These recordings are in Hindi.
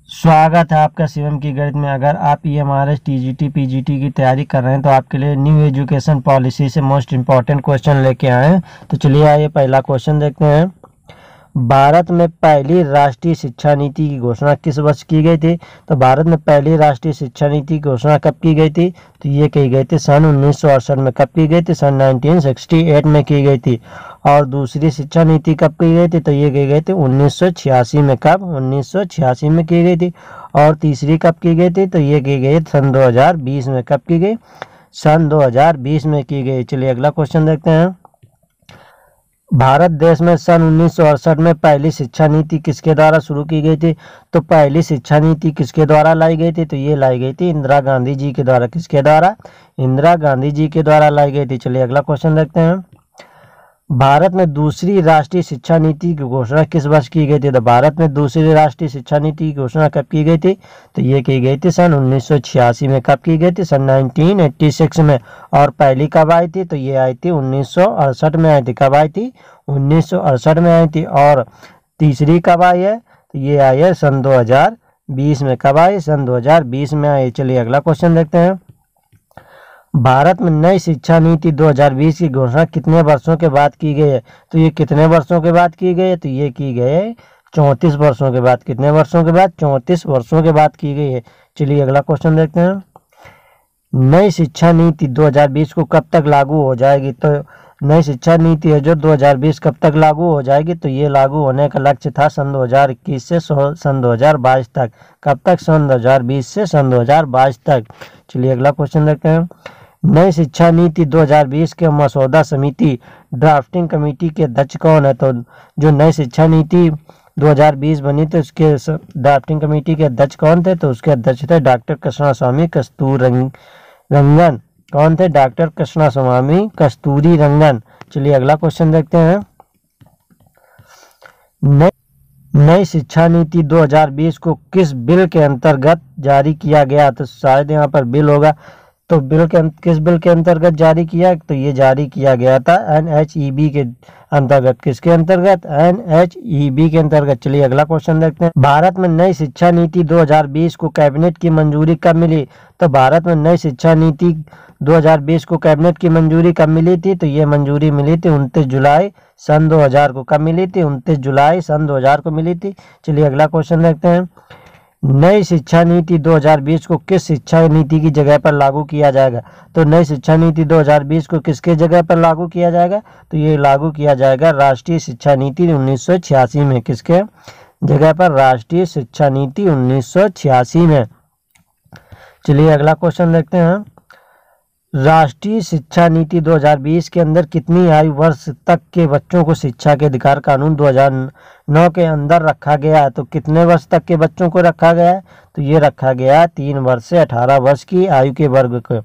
स्वागत है आपका शिवम की गणित में। अगर आप ईएमआरएस टीजीटी पीजीटी की तैयारी कर रहे हैं तो आपके लिए न्यू एजुकेशन पॉलिसी से मोस्ट इम्पॉर्टेंट क्वेश्चन लेके आए हैं। तो चलिए आइए पहला क्वेश्चन देखते हैं। भारत में पहली राष्ट्रीय शिक्षा नीति की घोषणा किस वर्ष की गई थी? तो भारत में पहली राष्ट्रीय शिक्षा नीति की घोषणा कब की गई थी? तो ये की गई थी सन 1968 में। कब की गई थी? सन 1968 में की गई थी। और दूसरी शिक्षा नीति कब की गई थी? तो ये की गई थी 1986 में। कब? 1986 में की गई थी। और तीसरी कब की गई थी? तो ये की गई सन 2020 में। कब की गई? सन 2020 में की गई। चलिए अगला क्वेश्चन देखते हैं। भारत देश में सन 1968 में पहली शिक्षा नीति किसके द्वारा शुरू की गई थी? तो पहली शिक्षा नीति किसके द्वारा लाई गई थी? तो ये लाई गई थी इंदिरा गांधी जी के द्वारा। किसके द्वारा? इंदिरा गांधी जी के द्वारा लाई गई थी। चलिए अगला क्वेश्चन देखते हैं। भारत में दूसरी राष्ट्रीय शिक्षा नीति की घोषणा किस वर्ष की गई थी? तो भारत में दूसरी राष्ट्रीय शिक्षा नीति की घोषणा कब की गई थी? तो ये की गई थी सन 1986 में। कब की गई थी? सन 1986 में। और पहली कब आई थी? तो ये आई थी 1968 में आई थी। कब आई थी? 1968 में आई थी। और तीसरी कब आई है? तो ये आई है सन 2020 में। कब आई? सन 2020 में आई। चलिए अगला क्वेश्चन देखते हैं। भारत में नई शिक्षा नीति 2020 की घोषणा कितने वर्षों के बाद की गई है? तो ये कितने वर्षों के बाद की गई है? तो ये की गई है 34 वर्षों के बाद। कितने वर्षों के बाद? 34 वर्षों के बाद की गई है। चलिए अगला क्वेश्चन देखते हैं। नई शिक्षा नीति 2020 को कब तक लागू हो जाएगी? तो नई शिक्षा नीति है जो 2020 कब तक लागू हो जाएगी? तो ये लागू होने का लक्ष्य था सन 2021 से सन 2022 तक। कब तक? सन 2020 से सन 2022 तक। चलिए अगला क्वेश्चन देखते हैं। नई शिक्षा नीति 2020 के मसौदा समिति ड्राफ्टिंग कमेटी के अध्यक्ष कौन है? तो जो नई शिक्षा नीति 2020 बनी तो उसके ड्राफ्टिंग कमेटी के अध्यक्ष कौन थे? तो उसके अध्यक्ष थे डॉक्टर कृष्णास्वामी कस्तूरीरंगन। कौन थे? डॉक्टर कृष्णास्वामी कस्तूरीरंगन। चलिए अगला क्वेश्चन देखते हैं। नई शिक्षा नीति 2020 को किस बिल के अंतर्गत जारी किया गया? तो शायद यहाँ पर बिल होगा। तो किस बिल के अंतर्गत जारी किया? तो ये जारी किया गया था NHEB के अंतर्गत। किसके अंतर्गत? NHEB के अंतर्गत। चलिए अगला क्वेश्चन देखते हैं। भारत में नई शिक्षा नीति 2020 को कैबिनेट की मंजूरी कब मिली? तो भारत में नई शिक्षा नीति 2020 को कैबिनेट की मंजूरी कब मिली थी? तो ये मंजूरी मिली थी 29 जुलाई सन 2000 को। कब मिली थी? 29 जुलाई सन 2000 को मिली थी। चलिए अगला क्वेश्चन देखते हैं। नई शिक्षा नीति 2020 को किस शिक्षा नीति की जगह पर लागू किया जाएगा? तो नई शिक्षा नीति 2020 को किसके जगह पर लागू किया जाएगा? तो ये लागू किया जाएगा राष्ट्रीय शिक्षा नीति 1986 में। किसके जगह पर? राष्ट्रीय शिक्षा नीति 1986 में। चलिए अगला क्वेश्चन देखते हैं। राष्ट्रीय शिक्षा नीति 2020 के अंदर कितनी आयु वर्ष तक के बच्चों को शिक्षा के अधिकार कानून 2009 के अंदर रखा गया है? तो कितने वर्ष तक के बच्चों को रखा गया है? तो ये रखा गया है 3 वर्ष से 18 वर्ष की आयु के वर्ग को।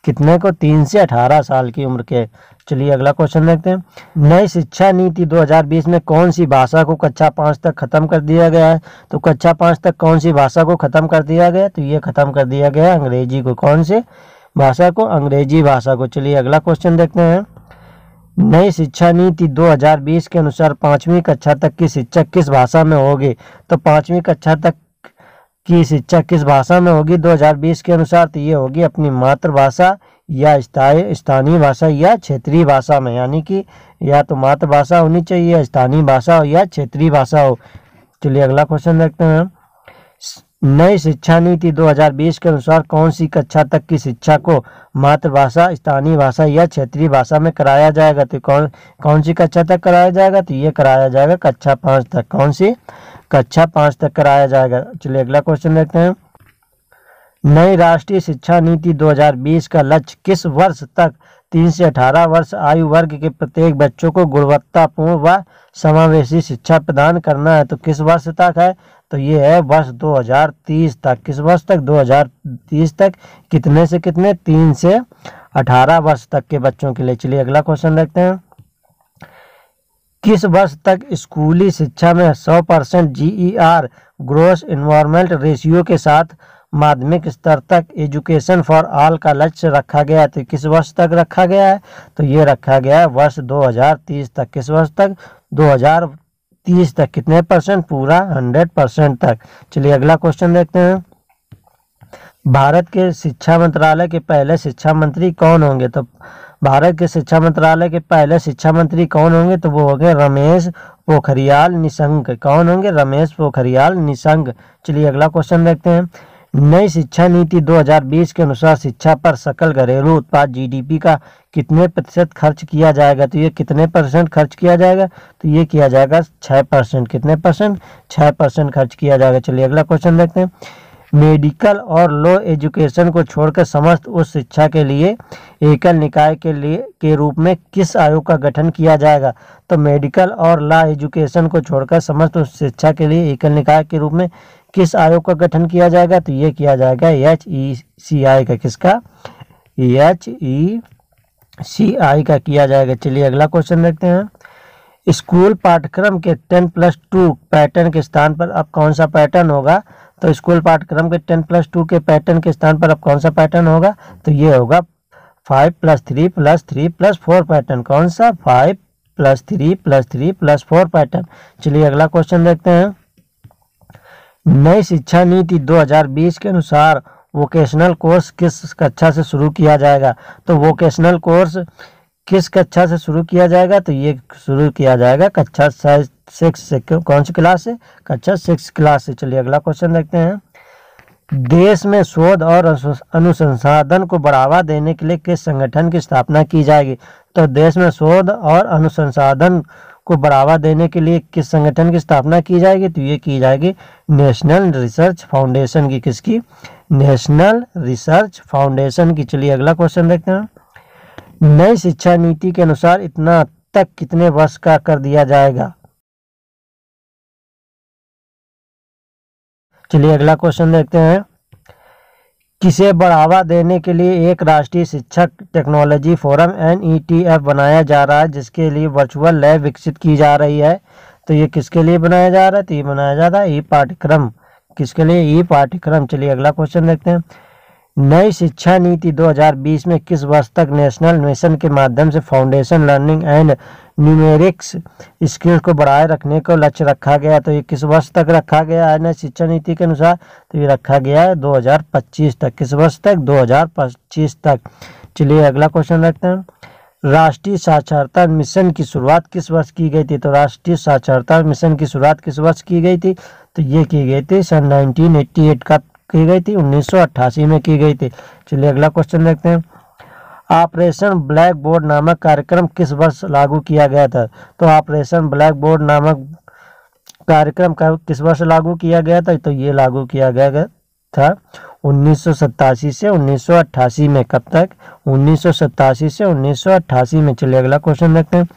कितने को? 3 से 18 साल की उम्र के। चलिए अगला क्वेश्चन देखते हैं। नई शिक्षा नीति 2020 में कौन सी भाषा को कक्षा 5 तक खत्म कर दिया गया है? तो कक्षा 5 तक कौन सी भाषा को खत्म कर दिया गया? तो ये खत्म कर दिया गया अंग्रेजी को। कौन से भाषा को? अंग्रेजी भाषा को। चलिए अगला क्वेश्चन देखते हैं। नई शिक्षा नीति 2020 के अनुसार 5वीं कक्षा तक की शिक्षा किस भाषा में होगी? तो 5वीं कक्षा तक की शिक्षा किस भाषा में होगी 2020 के अनुसार? तो ये होगी अपनी मातृभाषा या स्थानीय भाषा या क्षेत्रीय भाषा में। यानी कि या तो मातृभाषा होनी चाहिए, या स्थानीय भाषा हो, या क्षेत्रीय भाषा हो। चलिए अगला क्वेश्चन देखते हैं। नई शिक्षा नीति 2020 के अनुसार कौन सी कक्षा तक की शिक्षा को मातृभाषा, स्थानीय भाषा या क्षेत्रीय भाषा में कराया जाएगा? तो कौन सी कक्षा तक कराया जाएगा? तो ये कराया जाएगा कक्षा 5 तक। कौन सी? कक्षा 5 तक कराया जाएगा। चलिए अगला क्वेश्चन देखते हैं। नई राष्ट्रीय शिक्षा नीति 2020 का लक्ष्य किस वर्ष तक 3 से 18 वर्ष आयु वर्ग के प्रत्येक बच्चों को गुणवत्तापूर्ण व समावेशी शिक्षा प्रदान करना है? तो किस वर्ष तक है? तो ये है वर्ष 2030 तक। किस वर्ष तक? 2030 तक। कितने से कितने? 3 से 18 वर्ष तक के बच्चों के लिए। चलिए अगला क्वेश्चन देखते हैं। किस वर्ष तक स्कूली शिक्षा में 100% GER ग्रॉस इन्वायरमेंट रेशियो के साथ माध्यमिक स्तर तक एजुकेशन फॉर ऑल का लक्ष्य रखा गया है? तो किस वर्ष तक रखा गया है? तो ये रखा गया है वर्ष 2030 तक। किस वर्ष तक? 30 तक। कितने परसेंट? पूरा 100% तक। चलिए अगला क्वेश्चन देखते हैं। भारत के शिक्षा मंत्रालय के पहले शिक्षा मंत्री कौन होंगे? तो भारत के शिक्षा मंत्रालय के पहले शिक्षा मंत्री कौन होंगे? तो वो होंगे रमेश पोखरियाल निशंक। कौन होंगे? रमेश पोखरियाल निशंक। चलिए अगला क्वेश्चन देखते हैं। नई शिक्षा नीति 2020 के अनुसार शिक्षा पर सकल घरेलू उत्पाद जीडीपी का कितने प्रतिशत खर्च किया जाएगा? तो ये कितने परसेंट खर्च किया जाएगा? तो ये किया जाएगा 6%। कितने परसेंट? 6% खर्च किया जाएगा। चलिए अगला क्वेश्चन देखते हैं। मेडिकल और लॉ एजुकेशन को छोड़कर समस्त उच्च शिक्षा के लिए एकल निकाय के रूप में किस आयोग का गठन किया जाएगा? तो मेडिकल और लॉ एजुकेशन को छोड़कर समस्त उच्च शिक्षा के लिए एकल निकाय के रूप में किस आयोग का गठन किया जाएगा? तो ये किया जाएगा HECI का। किसका? HECI का किया जाएगा। चलिए अगला क्वेश्चन देखते हैं। स्कूल पाठ्यक्रम के 10+2 पैटर्न के स्थान पर अब कौन सा पैटर्न होगा? तो स्कूल पाठ्यक्रम के 10+2 के पैटर्न के स्थान पर अब कौन सा पैटर्न होगा? तो ये होगा 5+3+3+4 पैटर्न। कौन सा? 5+3+3+4 पैटर्न। चलिए अगला क्वेश्चन देखते हैं। नई शिक्षा नीति 2020 के अनुसार वोकेशनल कोर्स किस कक्षा से शुरू किया जाएगा? तो वोकेशनल कोर्स किस कक्षा से शुरू किया जाएगा? तो ये शुरू किया जाएगा कक्षा 6 से। कौन सी क्लास से? कक्षा 6 क्लास से। चलिए अगला क्वेश्चन देखते हैं। देश में शोध और अनुसंधान को बढ़ावा देने के लिए किस संगठन की स्थापना की जाएगी? तो देश में शोध और अनुसंधान को बढ़ावा देने के लिए किस संगठन की स्थापना की जाएगी? तो ये की जाएगी नेशनल रिसर्च फाउंडेशन की। किसकी? नेशनल रिसर्च फाउंडेशन की। चलिए अगला क्वेश्चन देखते हैं। नई शिक्षा नीति के अनुसार इतना तक कितने वर्ष का कर दिया जाएगा? चलिए अगला क्वेश्चन देखते हैं। किसे बढ़ावा देने के लिए एक राष्ट्रीय शिक्षक टेक्नोलॉजी फोरम NETF बनाया जा रहा है, जिसके लिए वर्चुअल लैब विकसित की जा रही है? तो ये किसके लिए बनाया जा रहा है? तो ये बनाया जा रहा है ई-पाठ्यक्रम। किसके लिए? ई-पाठ्यक्रम। चलिए अगला क्वेश्चन देखते हैं। नई शिक्षा नीति 2020 में किस वर्ष तक नेशनल मिशन के माध्यम से foundation learning and numerics skills को बढ़ाए रखने को लक्ष्य रखा गया? तो ये किस वर्ष तक रखा गया है नई शिक्षा नीति के अनुसार? तो ये रखा गया है 2025 तक। किस वर्ष तक? 2025 तक। चलिए अगला क्वेश्चन देखते हैं। राष्ट्रीय साक्षरता मिशन की शुरुआत किस वर्ष की गई थी? तो राष्ट्रीय साक्षरता मिशन की शुरुआत किस वर्ष की गई थी? तो ये की गई थी सन 1988 का की गई थी, 1988 में की गई थी। चलिए अगला क्वेश्चन देखते हैं। ऑपरेशन ब्लैक बोर्ड नामक कार्यक्रम किस वर्ष लागू किया गया था? तो ऑपरेशन ब्लैक बोर्ड नामक कार्यक्रम का किस वर्ष लागू किया गया था? तो ये लागू किया गया था 1987 से 1988 में। कब तक? 1987 से 1988 में। चलिए अगला क्वेश्चन देखते हैं।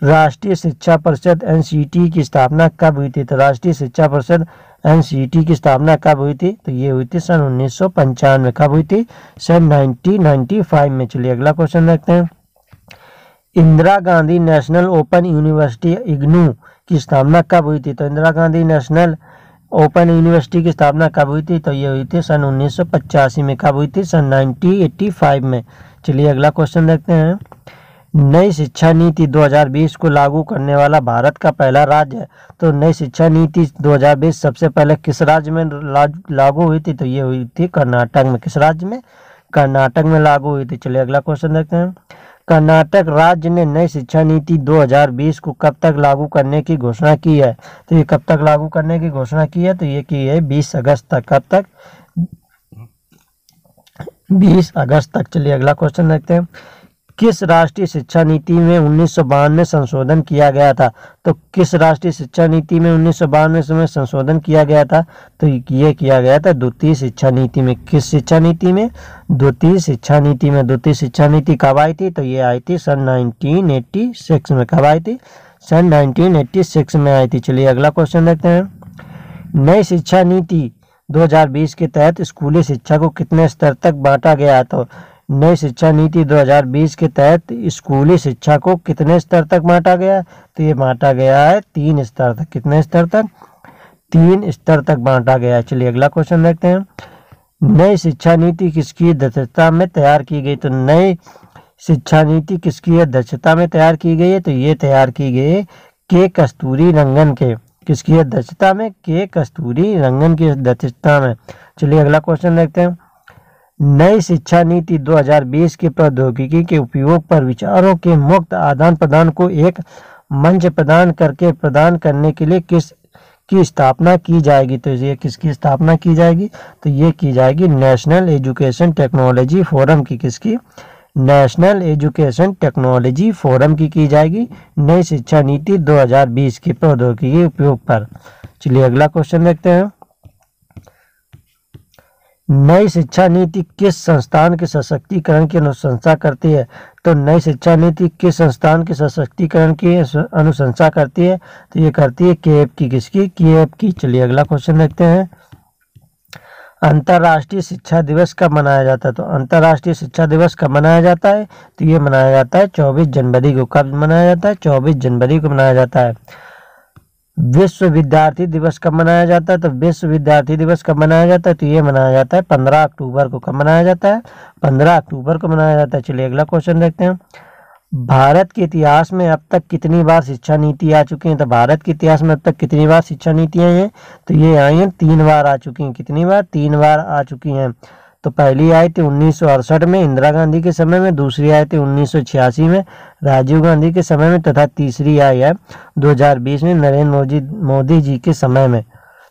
राष्ट्रीय शिक्षा परिषद NCT की स्थापना कब हुई थी? तो राष्ट्रीय शिक्षा परिषद NCT की स्थापना कब हुई थी? तो ये हुई थी सन 1995। कब हुई थी? सन 1995 में। चलिए अगला क्वेश्चन देखते हैं। Indira Gandhi national open university IGNOU की स्थापना कब हुई थी? तो Indira Gandhi national open university की स्थापना कब हुई थी? तो ये हुई थी सन 1985 में। कब हुई थी? सन 1985 में। चलिए अगला क्वेश्चन देखते हैं। नई शिक्षा नीति 2020 को लागू करने वाला भारत का पहला राज्य है। तो नई शिक्षा नीति 2020 सबसे पहले किस राज्य में लागू हुई थी? तो ये हुई थी कर्नाटक में। किस राज्य में? कर्नाटक में लागू हुई थी। चलिए अगला क्वेश्चन देखते हैं। कर्नाटक राज्य ने नई शिक्षा नीति 2020 को कब तक लागू करने की घोषणा की है? तो ये कब तक लागू करने की घोषणा की है? तो ये की है 20 अगस्त तक। कब तक? 20 अगस्त तक। चलिए अगला क्वेश्चन देखते हैं। किस राष्ट्रीय शिक्षा नीति में 1992 में संशोधन किया गया था? तो किस राष्ट्रीय शिक्षा नीति में 1992 में संशोधन किया गया था? तो ये किया गया था द्वितीय शिक्षा नीति में। किस शिक्षा नीति में? द्वितीय शिक्षा नीति में। द्वितीय शिक्षा नीति कब आई थी? तो ये आई थी सन 1986 में। कब आई थी? सन 1986 में आई थी। चलिए अगला क्वेश्चन देखते हैं। नई शिक्षा नीति 2020 के तहत स्कूली शिक्षा को कितने स्तर तक बांटा गया? तो नई शिक्षा नीति 2020 के तहत स्कूली शिक्षा को कितने स्तर तक बांटा गया? तो ये बांटा गया है 3 स्तर तक। कितने स्तर तक? 3 स्तर तक बांटा गया है। चलिए अगला क्वेश्चन देखते हैं। नई शिक्षा नीति किसकी अध्यक्षता में तैयार की गई? तो नई शिक्षा नीति किसकी अध्यक्षता में तैयार की गई है? तो ये तैयार की गई के कस्तूरी रंगन के किसकी अध्यक्षता में, के कस्तूरी रंगन की अध्यक्षता में। चलिए अगला क्वेश्चन देखते हैं। नई शिक्षा नीति 2020 की प्रौद्योगिकी के उपयोग पर विचारों के मुक्त आदान प्रदान को एक मंच प्रदान करने के लिए किस की स्थापना की जाएगी। तो ये किसकी स्थापना की जाएगी, तो ये की जाएगी नेशनल एजुकेशन टेक्नोलॉजी फोरम की। किसकी, नेशनल एजुकेशन टेक्नोलॉजी फोरम की जाएगी नई शिक्षा नीति 2020 की प्रौद्योगिकी उपयोग पर। चलिए अगला क्वेश्चन देखते हैं। नई शिक्षा नीति किस संस्थान के सशक्तिकरण की अनुशंसा करती है। तो नई शिक्षा नीति किस संस्थान के सशक्तिकरण की अनुशंसा करती है, तो ये करती है केएप की। किसकी, केएप की। चलिए अगला क्वेश्चन देखते हैं। अंतर्राष्ट्रीय शिक्षा दिवस कब मनाया जाता है। तो अंतर्राष्ट्रीय शिक्षा दिवस कब मनाया जाता है, तो ये मनाया जाता है 24 जनवरी को। कब मनाया जाता है, 24 जनवरी को मनाया जाता है। विश्व विद्यार्थी दिवस कब मनाया जाता है, तो विश्व विद्यार्थी दिवस कब मनाया जाता है, तो ये मनाया जाता है 15 अक्टूबर को। कब मनाया जाता है, 15 अक्टूबर को मनाया जाता है। चलिए अगला क्वेश्चन देखते हैं। भारत के इतिहास में अब तक कितनी बार शिक्षा नीति आ चुकी है। तो भारत के इतिहास में अब तक कितनी बार शिक्षा नीति आई है, तो ये आई हैं 3 बार आ चुकी हैं। कितनी बार, 3 बार आ चुकी हैं। तो पहली आई थी 1968 में इंदिरा गांधी के समय में, दूसरी आई थी 1986 में राजीव गांधी के समय में, तथा तीसरी आई है 2020 में नरेंद्र मोदी जी के समय में।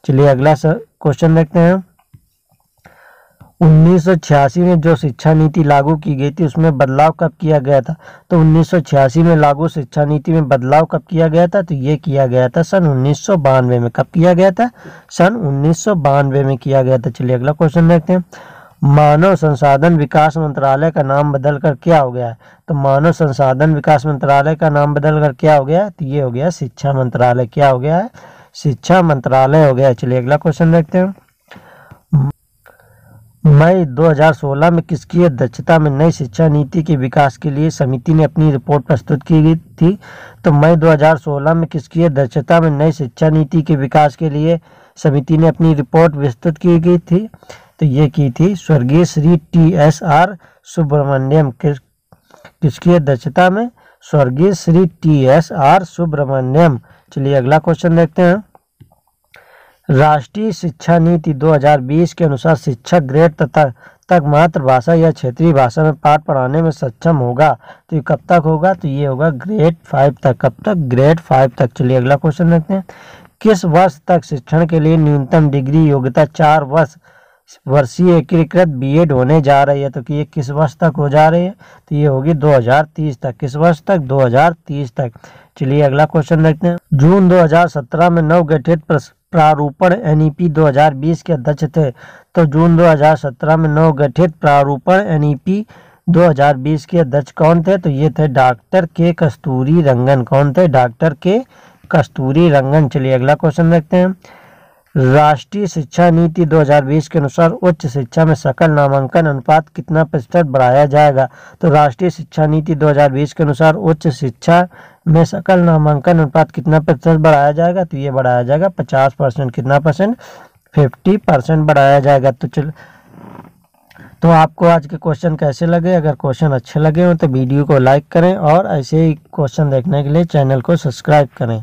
चलिए अगला क्वेश्चन देखते हैं। 1986 में जो शिक्षा नीति लागू की गई थी उसमें बदलाव कब किया गया था। तो 1986 में लागू शिक्षा नीति में बदलाव कब किया गया था, तो ये किया गया था सन 1992 में। कब किया गया था, सन 1992 में किया गया था। चलिए अगला क्वेश्चन देखते हैं। मानव संसाधन विकास मंत्रालय का नाम बदलकर क्या हो गया है। तो मानव संसाधन विकास मंत्रालय का नाम बदलकर क्या हो गया है, तो ये हो गया शिक्षा मंत्रालय। क्या हो गया है, शिक्षा मंत्रालय हो गया। चलिए अगला क्वेश्चन देखते हैं। मई 2016 में किसकी अध्यक्षता में नई शिक्षा नीति के विकास के लिए समिति ने अपनी रिपोर्ट प्रस्तुत की गई थी। तो मई 2016 में किसकी अध्यक्षता में नई शिक्षा नीति के विकास के लिए समिति ने अपनी रिपोर्ट प्रस्तुत की गई थी, तो ये की थी स्वर्गीय श्री TSR सुब्रमण्यम। किसकी अध्यक्षता में, स्वर्गीय श्री TSR सुब्रमण्यम। चलिए अगला क्वेश्चन देखते हैं। राष्ट्रीय शिक्षा नीति 2020 के अनुसार शिक्षक ग्रेड तक मातृभाषा या क्षेत्रीय भाषा में पाठ पढ़ाने में सक्षम होगा। तो ये कब तक होगा, तो ये होगा ग्रेड 5 तक। कब तक, ग्रेड 5 तक। चलिए अगला क्वेश्चन देखते हैं। किस वर्ष तक शिक्षण के लिए न्यूनतम डिग्री योग्यता 4 वर्षीय एकीकृत बीएड होने जा रही है। तो कि ये किस वर्ष तक हो जा रही है, तो ये होगी 2030 तक। किस वर्ष तक, 2030 तक। चलिए अगला क्वेश्चन देखते हैं। जून 2017 में नवगठित प्रारूपण NEP 2020 के अध्यक्ष थे। तो जून 2017 में नवगठित प्रारूपण NEP 2020 के अध्यक्ष कौन थे, तो ये थे डॉक्टर के कस्तूरी रंगन। कौन थे, डॉक्टर के कस्तूरी रंगन। चलिए अगला क्वेश्चन देखते हैं। राष्ट्रीय शिक्षा नीति 2020 के अनुसार उच्च शिक्षा में सकल नामांकन अनुपात कितना प्रतिशत बढ़ाया जाएगा। तो राष्ट्रीय शिक्षा नीति 2020 के अनुसार उच्च शिक्षा में सकल नामांकन अनुपात कितना प्रतिशत बढ़ाया जाएगा, तो ये बढ़ाया जाएगा 50%। कितना परसेंट, 50% बढ़ाया जाएगा। तो आपको आज के क्वेश्चन कैसे लगे। अगर क्वेश्चन अच्छे लगे हो तो वीडियो को लाइक करें और ऐसे ही क्वेश्चन देखने के लिए चैनल को सब्सक्राइब करें।